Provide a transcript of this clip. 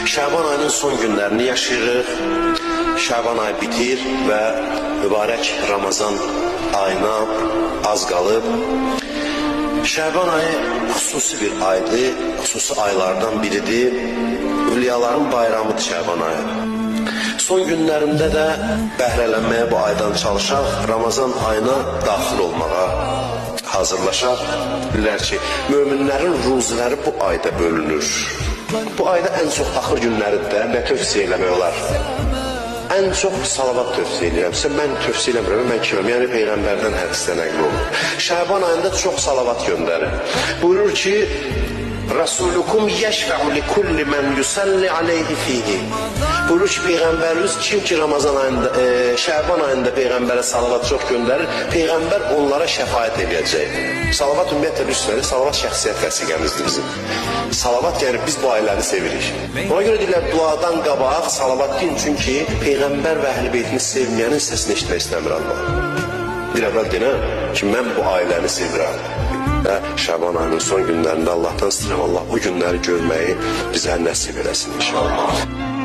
Şaban ayının son günlərini yaşayırıq. Şaban ayı bitir və mübarək Ramazan ayına az qalıb. Şaban ayı xüsusi bir aydır, xüsusi aylardan biridir. Ülyaların bayramıdır Şaban ayı. Son günlərində də bəhrələnməyə bu aydan çalışaq, Ramazan ayına daxil olmağa hazırlaşaq. Bilirlər ki, möminlərin ruziləri bu ayda bölünür. Bu ayda ən çox axır günləridir də, nə tövsiyə eləmək olar? Ən çox salavat tövsiyə edirəm. Mən tövsiyə eləmirəm, mən kiməm? Yəni Peyğəmbərdən hədisdən nəql olur. Şaban ayında çox salavat göndərir. Buyurur ki, Rasulukum yeşfə'u li kulli men yusalli aleyhi fihi. Buyurur ki, Peyğəmbərimiz kim ki Ramazan ayında, Şaban ayında Peyğəmbərə salavat çox göndərir, Peyğəmbər onlara şəfaət edəcək. Salavat ümumiyyətlə üstəlik, salavat şəxsiyyət vəsiqəmizdir bizim. Salavat yəni biz bu ayları sevirik. Ona görə deyirlər, duadan qabaq salavat deyin, çünki Peyğəmbər və əhl-i beytini sevməyənin səsini eşitmək istəmir Allah. Bir əvvəl deyirəm ki, mən bu ailəni sevirəm. Və Şaban ayının son günlərində Allahdan istəyirəm, Allah bu günləri görməyi bizə nəsib eləsin inşallah.